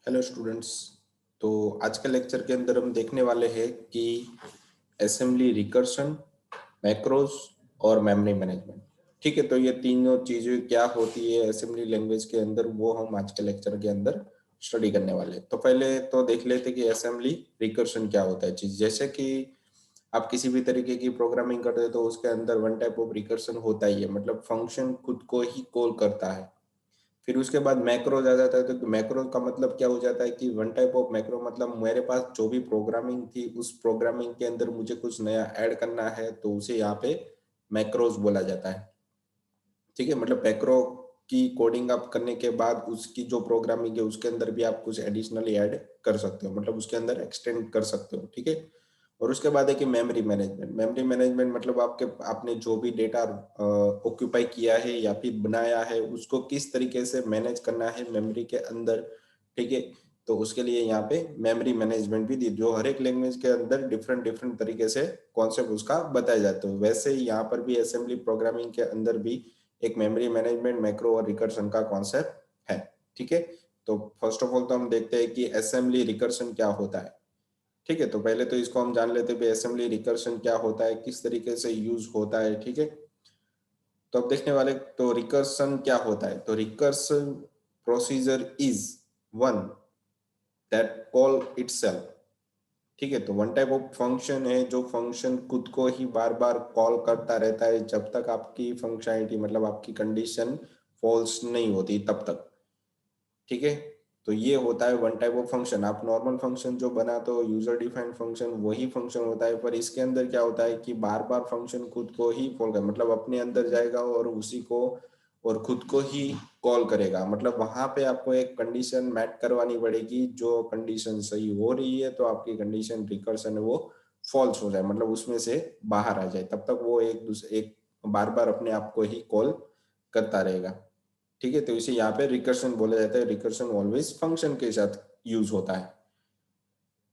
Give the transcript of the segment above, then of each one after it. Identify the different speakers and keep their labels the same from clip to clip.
Speaker 1: Hello students. तो आज के लेक्चर के अंदर हम देखने वाले हैं कि असेंबली रिकर्शन, मैक्रोस और मेमोरी मैनेजमेंट। ठीक है, तो ये तीनों चीजें क्या होती है असेंबली लैंग्वेज के अंदर, वो हम आज के लेक्चर के अंदर स्टडी करने वाले हैं। तो पहले तो देख लेते कि असेंबली रिकर्शन क्या होता है। चीज जैसे कि आप किसी भी तरीके की प्रोग्रामिंग करते हो तो उसके अंदर वन टाइप ऑफ रिकर्शन होता ही है, मतलब फंक्शन खुद को ही कॉल करता है। फिर उसके बाद मैक्रोज आ जाता है। तो मैक्रो का मतलब क्या हो जाता है कि वन टाइप ऑफ मैक्रो, मतलब मेरे पास जो भी प्रोग्रामिंग थी उस प्रोग्रामिंग के अंदर मुझे कुछ नया ऐड करना है तो उसे यहाँ पे मैक्रोज बोला जाता है। ठीक है, मतलब मैक्रो की कोडिंग आप करने के बाद उसकी जो प्रोग्रामिंग है उसके अंदर भी आप कुछ एडिशनली ऐड कर सकते हो, मतलब उसके अंदर एक्सटेंड कर सकते हो। ठीक है, और उसके बाद है कि मेमोरी मैनेजमेंट। मेमोरी मैनेजमेंट मतलब आपने जो भी डेटा ऑक्यूपाई किया है या फिर बनाया है उसको किस तरीके से मैनेज करना है मेमोरी के अंदर। ठीक है, तो उसके लिए यहाँ पे मेमोरी मैनेजमेंट भी दी, जो हर एक लैंग्वेज के अंदर डिफरेंट डिफरेंट तरीके से कॉन्सेप्ट उसका बताया जाता है। वैसे ही यहाँ पर भी असेंबली प्रोग्रामिंग के अंदर भी एक मेमोरी मैनेजमेंट, मैक्रो और रिकर्सन का कॉन्सेप्ट है। ठीक है, तो फर्स्ट ऑफ ऑल तो हम देखते हैं कि असेंबली रिकर्सन क्या होता है। ठीक है, तो पहले तो इसको हम जान लेते हैं असेंबली रिकर्सन क्या होता है, किस तरीके से यूज होता है। ठीक है, तो अब देखने वाले तो रिकर्सन क्या होता है। तो recursion procedure is one that call itself. ठीक है, तो वन टाइप ऑफ फंक्शन है जो फंक्शन खुद को ही बार बार कॉल करता रहता है जब तक आपकी फंक्शनैलिटी, मतलब आपकी कंडीशन फॉल्स नहीं होती तब तक। ठीक है, तो ये होता है वन टाइप ऑफ फंक्शन। आप नॉर्मल फंक्शन जो बनाते हो यूजर डिफाइंड फंक्शन, वही फंक्शन होता है, पर इसके अंदर क्या होता है कि बार बार फंक्शन खुद को ही कॉल कर, मतलब अपने अंदर जाएगा और उसी को और खुद को ही कॉल करेगा। मतलब वहां पे आपको एक कंडीशन मैट करवानी पड़ेगी, जो कंडीशन सही हो रही है तो आपकी कंडीशन रिकर्सन है वो फॉल्स हो जाए, मतलब उसमें से बाहर आ जाए, तब तक वो एक बार बार अपने आप को ही कॉल करता रहेगा। ठीक है, तो इसे यहाँ पे रिकर्शन बोला जाता है। रिकर्शन ऑलवेज फंक्शन के साथ यूज होता है।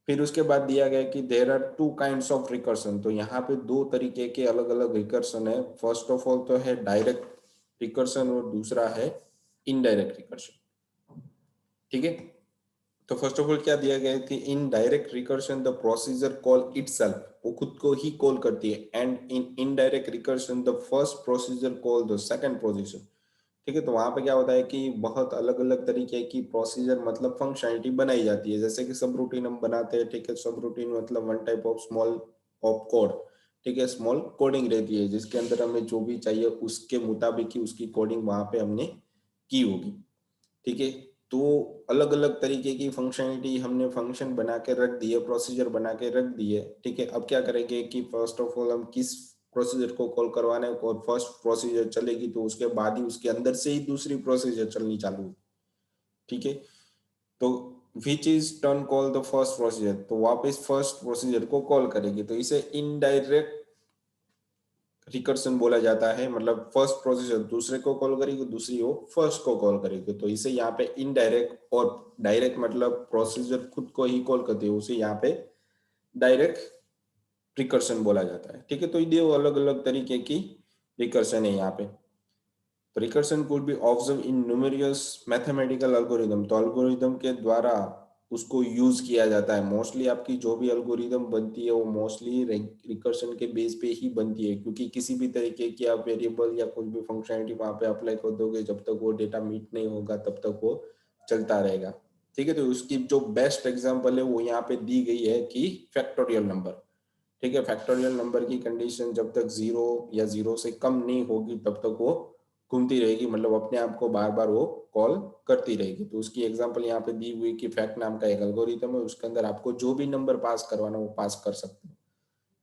Speaker 1: फिर उसके बाद दिया गया कि there are two kinds of recursion. तो यहाँ पे दो तरीके के अलग अलग रिकर्शन है। फर्स्ट ऑफ ऑल तो है डायरेक्ट रिकर्शन और दूसरा है इनडायरेक्ट रिकर्शन। ठीक है, तो फर्स्ट ऑफ ऑल क्या दिया गया है कि in direct recursion the procedure call itself, वो खुद को ही कॉल करती है, and in indirect recursion the first procedure call the second procedure. ठीक है, तो वहां पे क्या होता है कि बहुत अलग अलग तरीके की प्रोसीजर, मतलब फंक्शनलिटी बनाई जाती है। जैसे कि सब रूटीन हम बनाते हैं। ठीक है, सब रूटीन मतलब one type of small of code. ठीक है, स्मॉल कोडिंग रहती है जिसके अंदर हमें जो भी चाहिए उसके मुताबिक ही उसकी कोडिंग वहां पे हमने की होगी। ठीक है, तो अलग अलग तरीके की फंक्शनलिटी हमने फंक्शन बना के रख दिए, प्रोसीजर बना के रख दिए। ठीक है, अब क्या करेंगे कि फर्स्ट ऑफ ऑल हम किस प्रोसीजर को कॉल करवाना है, और फर्स्ट प्रोसीजर चलेगी तो उसके बाद ही उसके अंदर से ही दूसरी प्रोसीजर चलनी चालू होगी। ठीक है, तो which is turn call the first procedure, तो वापस फर्स्ट प्रोसीजर को कॉल करेगी, तो इसे इनडायरेक्ट रिकर्सन बोला जाता है। मतलब फर्स्ट प्रोसीजर दूसरे को कॉल करेगी, दूसरी वो फर्स्ट को कॉल करेगी, तो इसे यहाँ पे इनडायरेक्ट और डायरेक्ट, मतलब प्रोसीजर खुद को ही कॉल करती है, उसे यहाँ पे डायरेक्ट रिकर्सन बोला जाता है। ठीक है, तो ये दो अलग अलग तरीके की रिकर्सन है यहाँ पे। तो recursion could be observe in numerous mathematical algorithm. तो एल्गोरिदम के द्वारा उसको यूज किया जाता है। मोस्टली आपकी जो भी एल्गोरिदम बनती है वो मोस्टली रिकर्सन के बेस पे ही बनती है, क्योंकि किसी भी तरीके की आप वेरिएबल या कोई भी फंक्शनलिटी वहां पे अप्लाई कर दोगे, जब तक वो डेटा मीट नहीं होगा तब तक वो चलता रहेगा। ठीक है, तो उसकी जो बेस्ट एग्जांपल है वो यहाँ पे दी गई है कि फैक्टोरियल नंबर। ठीक है, फैक्टोरियल नंबर की कंडीशन जब तक जीरो या जीरो से कम नहीं होगी तब तक वो घूमती रहेगी, मतलब अपने आप को बार बार वो कॉल करती रहेगी। तो उसकी एग्जांपल यहाँ पे दी हुई कि फैक्ट नाम का एक एल्गोरिथम है, उसके अंदर आपको जो भी नंबर पास करवाना वो पास कर सकते हो।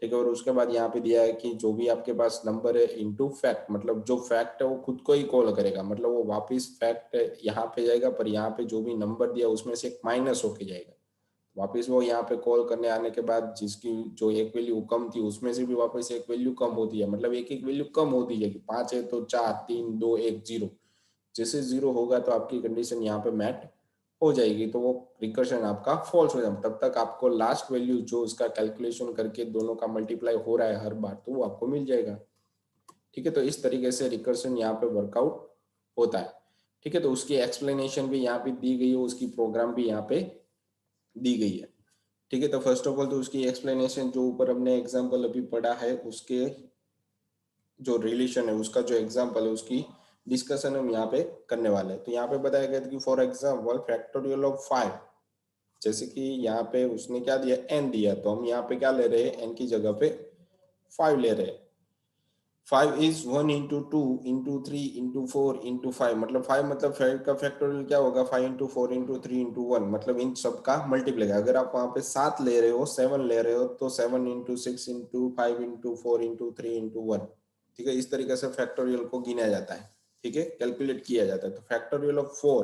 Speaker 1: ठीक है, और उसके बाद यहाँ पे दिया है कि जो भी आपके पास नंबर है इनटू फैक्ट, मतलब जो फैक्ट है वो खुद को ही कॉल करेगा, मतलब वो वापिस फैक्ट यहाँ पे जाएगा, पर यहाँ पे जो भी नंबर दिया उसमें से एक माइनस होके जाएगा। वापस वो यहाँ पे कॉल करने आने के बाद जिसकी जो एक वैल्यू कम थी उसमें से भी वापस एक वैल्यू कम होती है, मतलब एक एक वैल्यू कम होती है कि 5 है तो 4, 3, 2, 1, 0। जैसे 0 होगा तो आपकी कंडीशन यहाँ पे मैट हो जाएगी, तो वो रिकर्शन आपका फॉल्स हो जाएगा। तब तक आपको लास्ट वैल्यू जो उसका कैलकुलेशन करके दोनों का मल्टीप्लाई हो रहा है हर बार, तो वो आपको मिल जाएगा। ठीक है, तो इस तरीके से रिकर्शन यहाँ पे वर्कआउट होता है। ठीक है, तो उसकी एक्सप्लेनेशन भी यहाँ पे दी गई है, उसकी प्रोग्राम भी यहाँ पे दी गई है। ठीक है, तो फर्स्ट ऑफ ऑल तो उसकी एक्सप्लेनेशन जो ऊपर हमने एग्जाम्पल अभी पढ़ा है उसके जो रिलेशन है, उसका जो एग्जाम्पल है, उसकी डिस्कशन हम यहाँ पे करने वाले हैं। तो यहाँ पे बताया गया था कि फॉर एग्जाम्पल फैक्टोरियल ऑफ 5, जैसे कि यहाँ पे उसने क्या दिया, n दिया, तो हम यहाँ पे क्या ले रहे हैं, n की जगह पे 5 ले रहे हैं। 5 is 1 into two into three into four into five, मतलब 5 मतलब 5 का फैक्टोरियल क्या होगा, 5 into four into three into one, मतलब इन सब का मल्टीप्लाई। अगर आप वहां पे 7 ले रहे हो, 7 ले रहे हो, तो 7 into six into five into four into three into one. ठीक है, इस तरीके से फैक्टोरियल को गिना जाता है। ठीक है, कैलकुलेट किया जाता है। तो factorial of 4,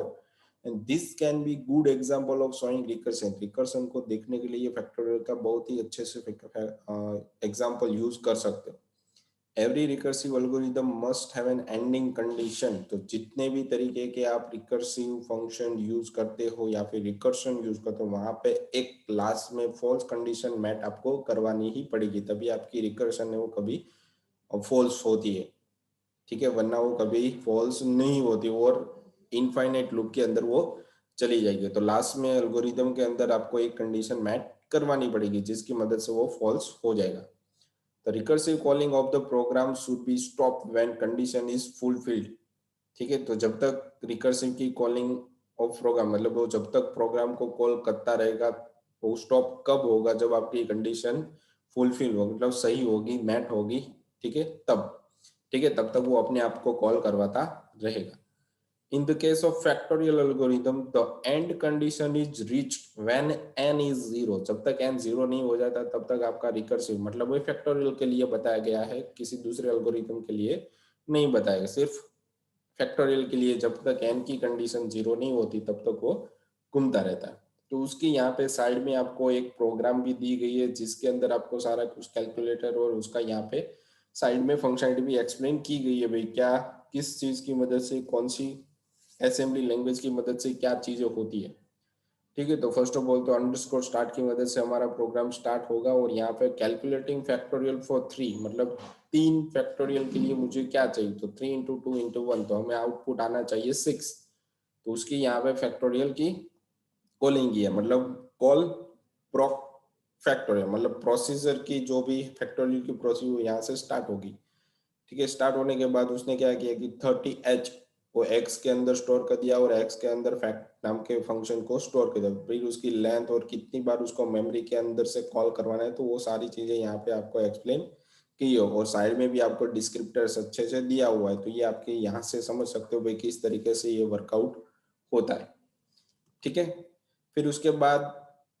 Speaker 1: and this can be good example of showing recursion. Recursion को देखने के लिए ये फैक्टोरियल का बहुत ही अच्छे से एग्जांपल यूज कर सकते हो। Every recursive algorithm must have an ending condition. तो जितने भी तरीके के आप रिकर्सिव फंक्शन यूज करते हो या फिर रिकर्शन यूज करते हो, वहां पे एक लास्ट में फॉल्स कंडीशन मैट आपको करवानी ही पड़ेगी, तभी आपकी रिकर्शन है वो कभी फॉल्स होती है। ठीक है, वरना वो कभी फॉल्स नहीं होती और इनफाइनाइट लूप के अंदर वो चली जाएगी। तो लास्ट में एल्गोरिदम के अंदर आपको एक कंडीशन मैट करवानी पड़ेगी जिसकी मदद से वो फॉल्स हो जाएगा। The recursive calling of the program should be stopped when condition is fulfilled। ठीक है, तो जब तक रिकर्सिव की कॉलिंग ऑफ प्रोग्राम, मतलब वो जब तक प्रोग्राम को कॉल करता रहेगा, वो स्टॉप कब होगा, जब आपकी कंडीशन फुलफिल होगी, मतलब सही होगी, मैट होगी। ठीक है, तब। ठीक है, तब तक वो अपने आप को कॉल करवाता रहेगा। In the case of factorial algorithm, the end condition is reached when n is zero। जब तक n जीरो नहीं हो जाता तब तक आपका रिकर्सिव, मतलब वही फैक्टोरियल के लिए बताया गया है, किसी दूसरे एल्गोरिथम के लिए नहीं बताया गया, सिर्फ फैक्टोरियल के लिए जब तक n की कंडीशन जीरो नहीं होती तब तक वो घूमता रहता है। तो उसकी यहाँ पे साइड में आपको एक प्रोग्राम भी दी गई है जिसके अंदर आपको सारा कुछ कैलकुलेटर और उसका यहाँ पे साइड में फंक्शनलिटी भी एक्सप्लेन की गई है, भाई क्या किस चीज की मदद से, कौन सी असेंबली लैंग्वेज की मदद से क्या चीजें होती है। ठीक है, तो फर्स्ट ऑफ ऑल तो अंडरस्कोर स्टार्ट की मदद से हमारा प्रोग्राम स्टार्ट होगा और यहाँ पे कैलकुलेटिंग फैक्टोरियल फॉर 3, मतलब 3 फैक्टोरियल के लिए मुझे क्या चाहिए, तो 3 इंटू टू इंटू वन, तो हमें आउटपुट आना चाहिए 6। तो उसकी यहाँ पे फैक्टोरियल की कॉलिंग की है, मतलब कॉल प्रोक फैक्टोरियल, मतलब प्रोसीजर की जो भी फैक्टोरियल की प्रोसीजर यहाँ से स्टार्ट होगी। ठीक है, स्टार्ट होने के बाद उसने क्या किया कि 30h वो x के अंदर स्टोर कर दिया और x के अंदर फैक्ट नाम के फंक्शन को स्टोर कर दिया। फिर उसकी लेंथ और कितनी बार उसको मेमोरी के अंदर से कॉल करवाना है, तो वो सारी चीजें यहाँ पे आपको एक्सप्लेन की हो, और साइड में भी आपको डिस्क्रिप्टर्स अच्छे से दिया हुआ है। तो ये आपके यहाँ से समझ सकते हो भाई किस तरीके से ये वर्कआउट होता है। ठीक है, फिर उसके बाद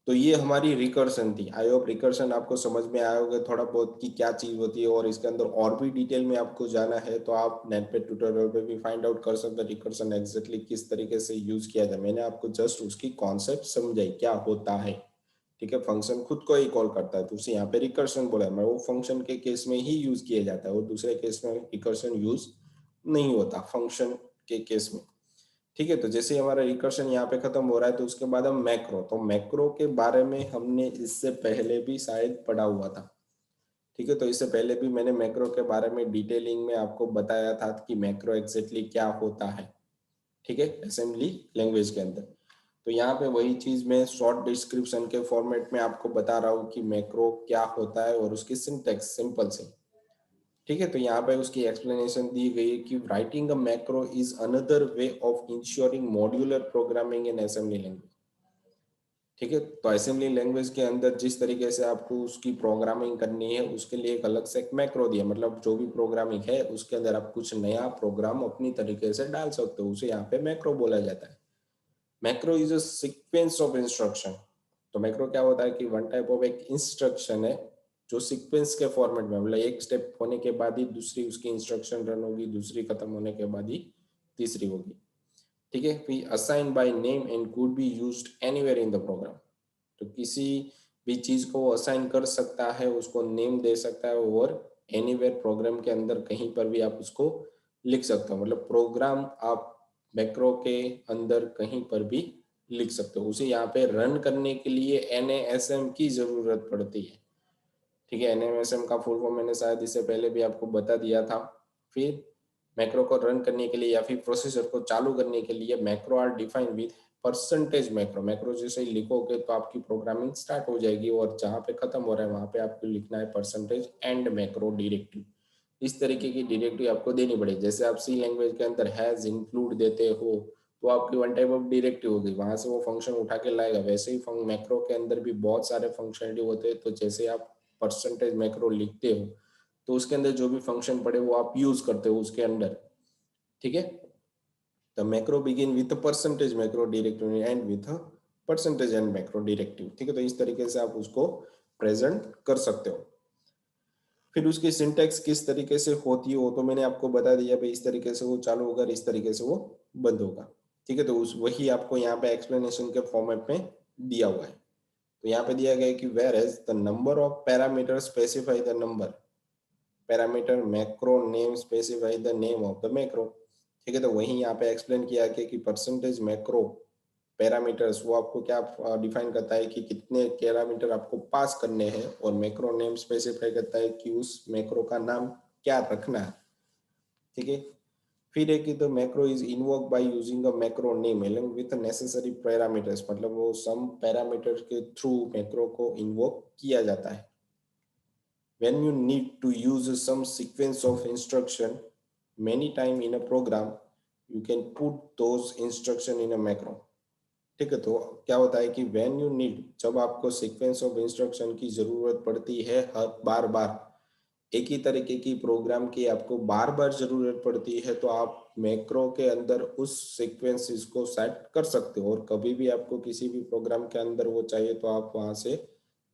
Speaker 1: तो ये हमारी रिकर्सन थी। आई होप रिकर्सन आपको समझ में आया होगा थोड़ा बहुत कि क्या चीज होती है, और इसके अंदर और भी डिटेल में आपको जाना है तो आप नेट पे ट्यूटोरियल पे भी फाइंड आउट कर सकते हैं रिकर्सन एग्जैक्टली किस तरीके से यूज किया जाए। मैंने आपको जस्ट उसकी कॉन्सेप्ट समझाई क्या होता है। ठीक है, फंक्शन खुद को ही कॉल करता है, तो उसे यहाँ पे रिकर्सन बोला है, मैं वो फंक्शन के केस में ही यूज किया जाता है और दूसरे केस में रिकर्सन यूज नहीं होता फंक्शन के केस में। ठीक है, तो जैसे हमारा रिकर्शन यहाँ पे खत्म हो रहा है तो उसके बाद हम मैक्रो, तो मैक्रो के बारे में हमने इससे पहले भी शायद पढ़ा हुआ था। ठीक है, तो इससे पहले भी मैंने मैक्रो के बारे में डिटेलिंग में आपको बताया था कि मैक्रो एग्जैक्टली क्या होता है। ठीक है, असेंबली लैंग्वेज के अंदर। तो यहाँ पे वही चीज मैं शॉर्ट डिस्क्रिप्शन के फॉर्मेट में आपको बता रहा हूँ कि मैक्रो क्या होता है और उसकी सिंटैक्स सिंपल से। ठीक है, तो यहाँ पे उसकी एक्सप्लेनेशन दी गई है कि writing a macro is another way of ensuring modular programming in assembly language. ठीक है, तो असेंबली लैंग्वेज के अंदर जिस तरीके से आपको उसकी प्रोग्रामिंग करनी है उसके लिए एक अलग से एक मैक्रो दिया, मतलब जो भी प्रोग्रामिंग है उसके अंदर आप कुछ नया प्रोग्राम अपनी तरीके से डाल सकते हो, उसे यहाँ पे मैक्रो बोला जाता है। Macro is a sequence of instruction. तो मैक्रो क्या होता है कि वन टाइप ऑफ एक इंस्ट्रक्शन है जो सीक्वेंस के फॉर्मेट में, मतलब एक स्टेप होने के बाद ही दूसरी उसकी इंस्ट्रक्शन रन होगी, दूसरी खत्म होने के बाद ही तीसरी होगी। ठीक है, फिर assign by name and could be used anywhere in the program. तो किसी भी चीज को वो असाइन कर सकता है, उसको नेम दे सकता है और एनीवेयर प्रोग्राम के अंदर कहीं पर भी आप उसको लिख सकते हो, मतलब प्रोग्राम आप मैक्रो के अंदर कहीं पर भी लिख सकते हो। उसे यहाँ पे रन करने के लिए NASM की जरूरत पड़ती है। ठीक है, NASM का फुल फॉर्म मैंने शायद इससे पहले भी आपको बता दिया था। फिर मैक्रो को रन करने के लिए या फिर प्रोसेसर को चालू करने के लिए macro or define with percentage macro. Macro जैसे ही लिखोगे तो आपकी प्रोग्रामिंग स्टार्ट हो जाएगी और जहाँ पे खत्म हो रहा है वहां पे आपको लिखना है परसेंटेज एंड मैक्रो डायरेक्टिव। इस तरीके की डायरेक्टिव आपको देनी पड़ेगी। जैसे आप सी लैंग्वेज के अंदर हैज इंक्लूड देते हो तो आपकी वन टाइप ऑफ डायरेक्टिव होगी, वहां से वो फंक्शन उठा के लाएगा। वैसे ही मैक्रो के अंदर भी बहुत सारे फंक्शनलिटी होते हैं, तो जैसे आप परसेंटेज मैक्रो लिखते हो तो उसके अंदर जो भी फंक्शन पड़े वो आप यूज करते हो उसके अंदर। ठीक है, the macro begin with percentage macro directive and with percentage and macro directive. ठीक है, तो इस तरीके से आप उसको प्रेजेंट कर सकते हो। फिर उसकी सिंटैक्स किस तरीके से होती है वो तो मैंने आपको बता दिया भाई, इस तरीके से वो चालू होगा, इस तरीके से वो बंद होगा। ठीक है, तो उस वही आपको यहाँ पे एक्सप्लेनेशन के फॉर्मेट में दिया हुआ है। तो यहाँ पे दिया गया है कि whereas the number of parameter specify the number parameter macro name specify the name of the macro. ठीक है, तो वही यहाँ पे एक्सप्लेन किया गया कि परसेंटेज मैक्रो पैरामीटर्स वो आपको क्या डिफाइन करता है कि कितने पैरामीटर आपको पास करने हैं, और मैक्रो नेम स्पेसिफाई करता है कि उस मैक्रो का नाम क्या रखना है। ठीक है, फिर है कि the macro is invoke by using a macro name along with necessary parameters, मतलब वो सम पैरामीटर्स के थ्रू मैक्रो को इन्वोक किया जाता है। When you need to use some sequence of instruction many time in a program, you can put those instruction in a macro। ठीक है, तो क्या होता है कि when you need, जब आपको सीक्वेंस ऑफ इंस्ट्रक्शन की जरूरत पड़ती है हर बार बार एक ही तरीके की प्रोग्राम की आपको बार बार जरूरत पड़ती है, तो आप मैक्रो के अंदर उस सीक्वेंसेस को सेट कर सकते हो, और कभी भी आपको किसी भी प्रोग्राम के अंदर वो चाहिए तो आप वहां से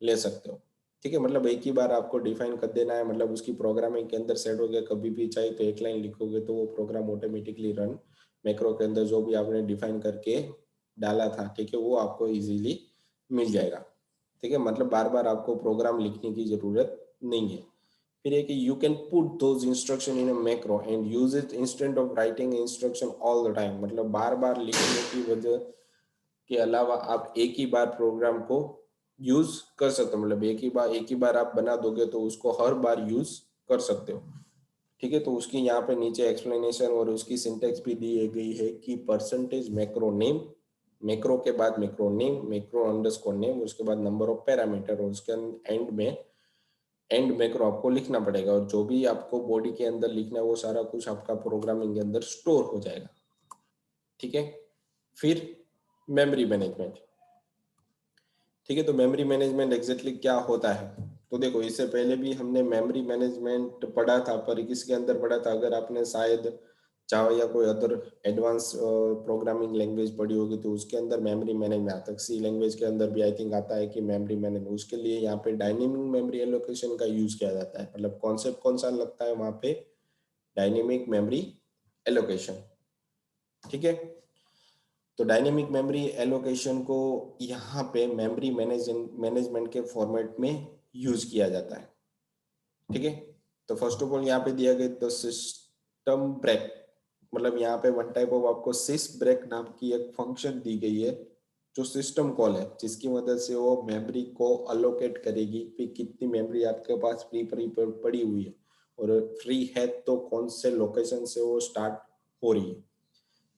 Speaker 1: ले सकते हो। ठीक है, मतलब एक ही बार आपको डिफाइन कर देना है, मतलब उसकी प्रोग्रामिंग के अंदर सेट हो गया, कभी भी चाहिए तो एक लाइन लिखोगे तो वो प्रोग्राम ऑटोमेटिकली रन मैक्रो के अंदर जो भी आपने डिफाइन करके डाला था, ठीक है, वो आपको इजीली मिल जाएगा। ठीक है, मतलब बार बार आपको प्रोग्राम लिखने की जरूरत नहीं है। फिर है कि you can put those instruction in a macro and use it instant of writing instruction all the time. मतलब बार बार लिखने की वजह के अलावा आप एक ही बार प्रोग्राम को यूज कर सकते हो, मतलब एक ही बार आप बना दोगे तो उसको हर बार यूज कर सकते हो। ठीक है, तो उसकी यहाँ पे नीचे एक्सप्लेनेशन और उसकी सिंटेक्स भी दी गई है कि परसेंटेज मैक्रो नेम, मैक्रो के बाद macro name, macro underscore name, उसके बाद नंबर ऑफ पैरामीटर, और उसके एंड में एंड मैक्रो आपको लिखना पड़ेगा, और जो भी आपको बॉडी के अंदर लिखना है वो सारा कुछ आपका प्रोग्रामिंग के अंदर स्टोर हो जाएगा। ठीक है, फिर मेमोरी मैनेजमेंट। ठीक है, तो मेमोरी मैनेजमेंट एग्जैक्टली क्या होता है, तो देखो इससे पहले भी हमने मेमोरी मैनेजमेंट पढ़ा था, पर किसके अंदर पढ़ा था, अगर आपने शायद जावा या कोई अदर एडवांस प्रोग्रामिंग लैंग्वेज पढ़ी होगी तो उसके अंदर मेमोरी मैनेजमेंट आता है। सी लैंग्वेज के अंदर भी आई थिंक आता है कि मेमोरी मैनेजमेंट, उसके लिए यहाँ पे डायनेमिक मेमोरी एलोकेशन का यूज किया जाता है। मतलब कॉन्सेप्ट कौन सा लगता है वहां पे, डायनेमिक मेमोरी एलोकेशन। ठीक है, तो डायनेमिक मेमोरी एलोकेशन को यहाँ पे मेमोरी मैनेजमेंट के फॉर्मेट में यूज किया जाता है। ठीक है, तो फर्स्ट ऑफ ऑल यहाँ पे दिया गया तो सिस्टम ब्रेक, मतलब यहाँ पे वन टाइप ऑफ आपको सिस ब्रेक नाम की एक फंक्शन दी गई है जो सिस्टम कॉल है, जिसकी मदद से वो मेमोरी को अलोकेट करेगी कि कितनी मेमोरी आपके पास फ्री फ्री पड़ी हुई है, और फ्री है तो कौन से लोकेशन से वो स्टार्ट हो रही है।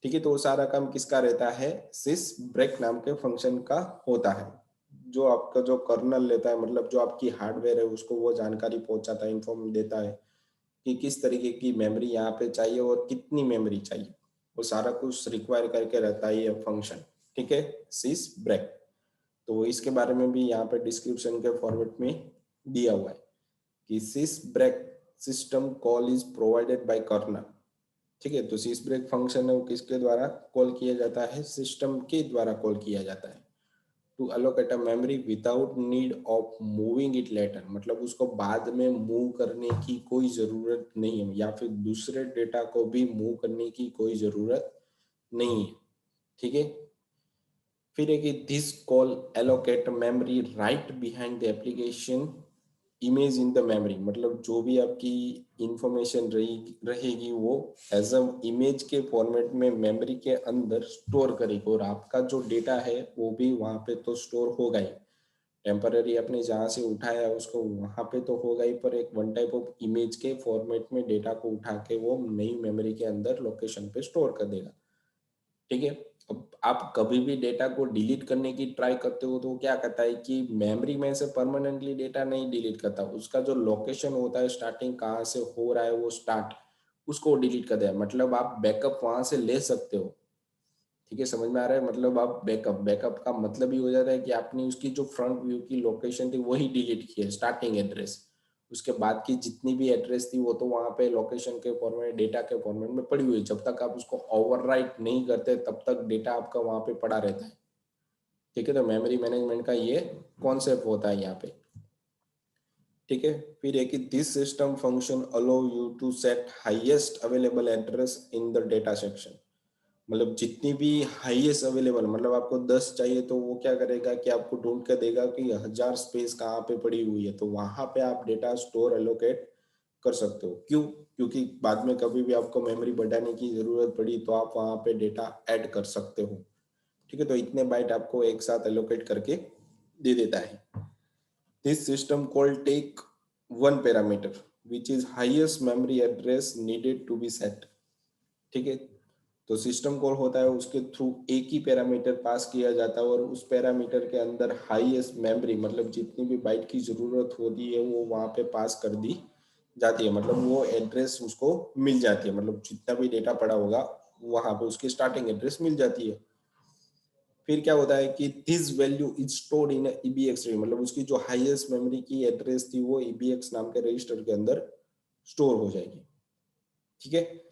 Speaker 1: ठीक है, तो वो सारा काम किसका रहता है, सिस ब्रेक नाम के फंक्शन का होता है, जो आपका जो कर्नल लेता है, मतलब जो आपकी हार्डवेयर है उसको वो जानकारी पहुंचाता है, इन्फॉर्म देता है कि किस तरीके की मेमोरी यहाँ पे चाहिए और कितनी मेमोरी चाहिए, वो सारा कुछ रिक्वायर करके रहता है ये फंक्शन। ठीक है, सिस ब्रेक, तो इसके बारे में भी यहाँ पे डिस्क्रिप्शन के फॉर्मेट में दिया हुआ है कि sys break system call is provided by kernel. ठीक है, तो सिस ब्रेक फंक्शन है वो किसके द्वारा कॉल किया जाता है, सिस्टम के द्वारा कॉल किया जाता है to allocate a memory without need of moving it later. मतलब उसको बाद में मूव करने की कोई जरूरत नहीं है, या फिर दूसरे डेटा को भी मूव करने की कोई जरूरत नहीं है। ठीक है, फिर है कि this call allocate memory write behind the application image in the memory. मतलब जो भी आपकी इंफॉर्मेशन रहेगी वो एज अ इमेज के फॉर्मेट में मेमोरी के अंदर स्टोर करेगी, और आपका जो डेटा है वो भी वहां पे तो स्टोर होगा ही। टेम्पररी आपने जहाँ से उठाया उसको वहाँ पे तो होगा ही, पर एक वन टाइप ऑफ इमेज के फॉर्मेट में डेटा को उठा के वो नई मेमोरी के अंदर लोकेशन पे स्टोर कर देगा। ठीक है। अब आप कभी भी डेटा को डिलीट करने की ट्राई करते हो तो वो क्या करता है कि मेमोरी में से परमानेंटली डेटा नहीं डिलीट करता, उसका जो लोकेशन होता है स्टार्टिंग कहाँ से हो रहा है वो स्टार्ट, उसको डिलीट कर देगा। मतलब आप बैकअप वहां से ले सकते हो। ठीक है, समझ में आ रहा है? मतलब आप बैकअप बैकअप का मतलब ही हो जाता है कि आपने उसकी जो फ्रंट व्यू की लोकेशन थी वही डिलीट की है, स्टार्टिंग एड्रेस। उसके बाद की जितनी भी एड्रेस थी वो तो वहां पे लोकेशन के फॉर्मेट, डेटा के फॉर्मेट में पड़ी हुई है। जब तक आप उसको ओवरराइट नहीं करते तब तक डेटा आपका वहां पे पड़ा रहता है। ठीक है, तो मेमोरी मैनेजमेंट का ये कॉन्सेप्ट होता है यहाँ पे। ठीक है, फिर एक this system function allow you to set highest available address in the data section. मतलब जितनी भी हाईएस्ट अवेलेबल, मतलब आपको 10 चाहिए तो वो क्या करेगा कि आपको ढूंढ के देगा कि 1000 स्पेस कहाँ पे पड़ी हुई है, तो वहां पे आप डेटा स्टोर एलोकेट कर सकते हो। क्यों? क्योंकि बाद में कभी भी आपको मेमोरी बढ़ाने की जरूरत पड़ी तो आप वहां पे डेटा ऐड कर सकते हो। ठीक है, तो इतने बाइट आपको एक साथ एलोकेट करके दे देता है। This system call take one parameter which is highest memory address needed to be set. ठीक है, तो सिस्टम कॉल होता है उसके थ्रू एक ही पैरामीटर पास किया जाता है और उस पैरामीटर के अंदर हाईएस्ट मेमोरी, मतलब जितनी भी बाइट की जरूरत होती है वो वहां पे पास कर दी जाती है। मतलब वो एड्रेस उसको मिल जाती है, मतलब जितना भी डेटा पड़ा होगा वहां पे उसकी स्टार्टिंग एड्रेस मिल जाती है। फिर क्या होता है कि this value is stored in EBX register, मतलब उसकी जो हाईएस्ट मेमोरी की एड्रेस थी वो ईबीएक्स नाम के रजिस्टर के अंदर स्टोर हो जाएगी। ठीक है।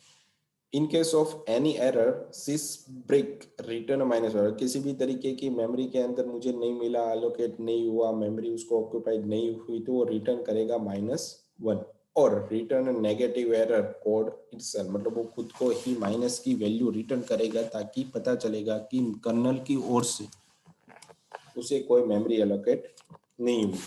Speaker 1: In case of any error sys break return minus error, किसी भी तरीके की मेमोरी के अंदर मुझे नहीं मिला, एलोकेट नहीं हुआ, मेमोरी उसको ऑक्यूपाइड नहीं हुई, तो वो रिटर्न करेगा -1 और return negative error code itself, मतलब वो खुद को ही माइनस की वैल्यू रिटर्न करेगा ताकि पता चलेगा कि कर्नल की ओर से उसे कोई मेमोरी एलोकेट नहीं हुई।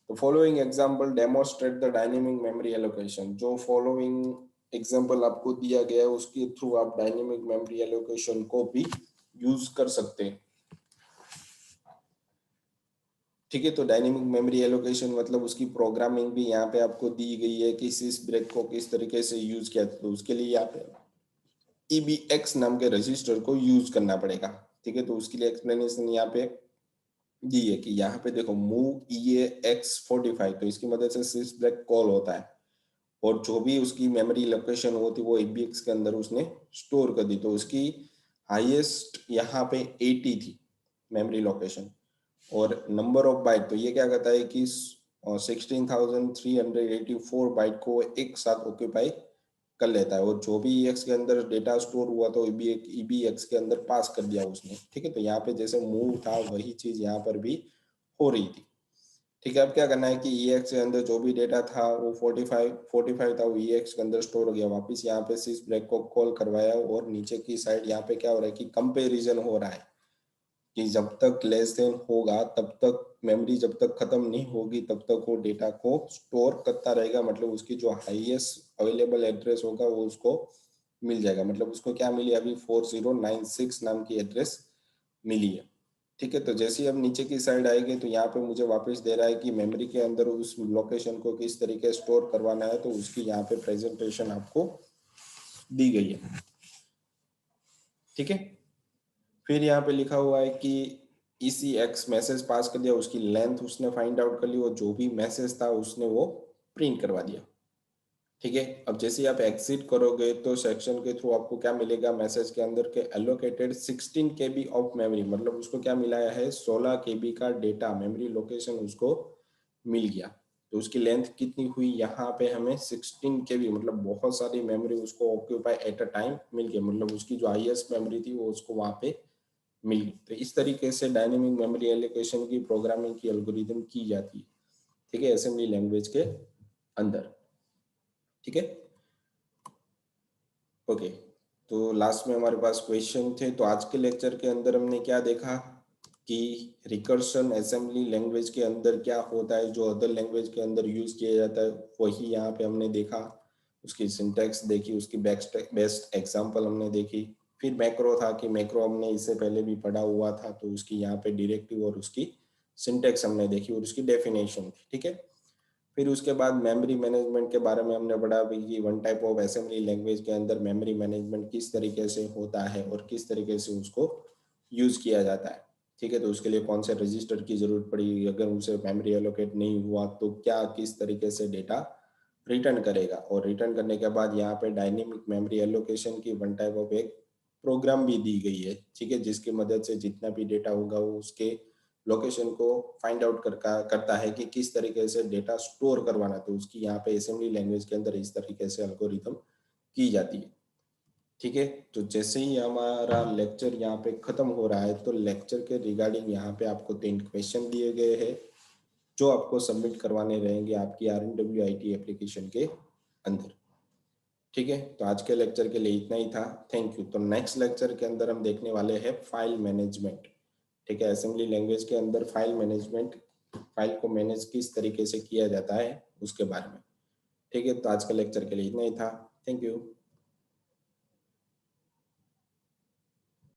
Speaker 1: तो following example demonstrate the dynamic memory allocation. जो फॉलोइंग एग्जांपल आपको दिया गया है उसके थ्रू आप डायनेमिक मेमोरी एलोकेशन को भी यूज कर सकते हैं। ठीक है, तो डायनेमिक मेमोरी एलोकेशन मतलब उसकी प्रोग्रामिंग भी यहाँ पे आपको दी गई है कि सिस ब्रेक को किस तरीके से यूज किया, तो उसके लिए यहाँ पे EBX नाम के रजिस्टर को यूज करना पड़ेगा। ठीक है, तो उसके लिए एक्सप्लेनेशन यहाँ पे दी है कि यहाँ पे देखो मूव EAX45, तो इसकी मदद से सिस ब्रेक कॉल होता है और जो भी उसकी मेमोरी लोकेशन होती वो EBX के अंदर उसने स्टोर कर दी। तो उसकी हाईएस्ट यहाँ पे 80 थी मेमोरी लोकेशन और नंबर ऑफ बाइट, तो ये क्या कहता है कि 16,384 बाइट को एक साथ ऑक्यूपाई कर लेता है और जो भी EX के अंदर डेटा स्टोर हुआ तो EBX के अंदर पास कर दिया उसने। ठीक है, तो यहाँ पे जैसे मूव था वही चीज यहाँ पर भी हो रही थी। ठीक है, अब क्या करना है कि EX के अंदर जो भी डेटा था वो 45 था, वो EX के अंदर स्टोर हो गया। वापस यहाँ पे सिस ब्रेक को कॉल करवाया और नीचे की साइड यहाँ पे क्या हो रहा है कि कंपेरिजन हो रहा है कि जब तक लेस देन होगा तब तक मेमोरी जब तक खत्म नहीं होगी तब तक वो डेटा को स्टोर करता रहेगा। मतलब उसकी जो हाईएस्ट अवेलेबल एड्रेस होगा वो उसको मिल जाएगा। मतलब उसको क्या मिली अभी 4096 नाम की एड्रेस मिली है। ठीक है, तो जैसे ही अब नीचे की साइड आएगी तो यहाँ पे मुझे वापस दे रहा है कि मेमोरी के अंदर उस लोकेशन को किस तरीके स्टोर करवाना है, तो उसकी यहाँ पे प्रेजेंटेशन आपको दी गई है। ठीक है, फिर यहाँ पे लिखा हुआ है कि ECX मैसेज पास कर दिया, उसकी लेंथ उसने फाइंड आउट कर ली और जो भी मैसेज था उसने वो प्रिंट करवा दिया। ठीक है, अब जैसे ही आप एग्जिट करोगे तो सेक्शन के थ्रू आपको क्या मिलेगा, मैसेज के अंदर के एलोकेटेड 16 KB ऑफ मेमोरी, मतलब उसको क्या मिलाया है 16 KB का डेटा मेमोरी लोकेशन उसको मिल गया। तो उसकी लेंथ कितनी हुई, यहाँ पे हमें 16 KB, मतलब बहुत सारी मेमोरी उसको ऑक्यूपाई एट अ टाइम मिल गया। मतलब उसकी जो हाईएस्ट मेमोरी थी वो उसको वहां पे मिल गई। तो इस तरीके से डायनेमिक मेमोरी एलोकेशन की प्रोग्रामिंग की एल्गोरिदम की जाती है। ठीक है, असेंबली लैंग्वेज के अंदर। ठीक है, ओके। तो लास्ट में हमारे पास क्वेश्चन थे। तो आज के लेक्चर के अंदर हमने क्या देखा कि रिकर्शन असेंबली लैंग्वेज के अंदर क्या होता है, जो अदर लैंग्वेज के अंदर यूज किया जाता है वही यहाँ पे हमने देखा। उसकी सिंटैक्स देखी, उसकी बेस्ट एग्जांपल हमने देखी। फिर मैक्रो था कि मैक्रो हमने इससे पहले भी पढ़ा हुआ था, तो उसकी यहाँ पे डायरेक्टिव और उसकी सिंटेक्स हमने देखी और उसकी डेफिनेशन थी, ठीक है। फिर उसके बाद मेमोरी मैनेजमेंट के बारे में हमने पढ़ा भाई कि one type of assembly language के अंदर मेमोरी मैनेजमेंट किस तरीके से होता है और किस तरीके से उसको यूज किया जाता है, ठीक है। तो उसके लिए कौन से रजिस्टर की जरूरत पड़ी, अगर उसे मेमोरी एलोकेट नहीं हुआ तो क्या किस तरीके से डेटा रिटर्न करेगा, और रिटर्न करने के बाद यहाँ पे डायनेमिक मेमोरी एलोकेशन की वन टाइप ऑफ एक प्रोग्राम भी दी गई है, ठीक है, जिसकी मदद से जितना भी डेटा होगा वो उसके लोकेशन को फाइंड आउट करता है कि किस तरीके से डेटा स्टोर करवाना। तो उसकी यहाँ पे असेंबली लैंग्वेज के अंदर इस तरीके से एल्गोरिथम की जाती है, ठीक है। तो जैसे ही हमारा लेक्चर यहाँ पे खत्म हो रहा है तो लेक्चर के रिगार्डिंग यहाँ पे आपको 3 क्वेश्चन दिए गए हैं जो आपको सबमिट करवाने रहेंगे आपकी RNWIT एप्लीकेशन के अंदर, ठीक है। तो आज के लेक्चर के लिए इतना ही था, थैंक यू। तो नेक्स्ट लेक्चर के अंदर हम देखने वाले हैं फाइल मैनेजमेंट, ठीक है। असेंबली लैंग्वेज के अंदर फाइल मैनेजमेंट, फाइल को मैनेज किस तरीके से किया जाता है उसके बारे में, ठीक है। तो आज का लेक्चर के लिए इतना ही था, थैंक यू।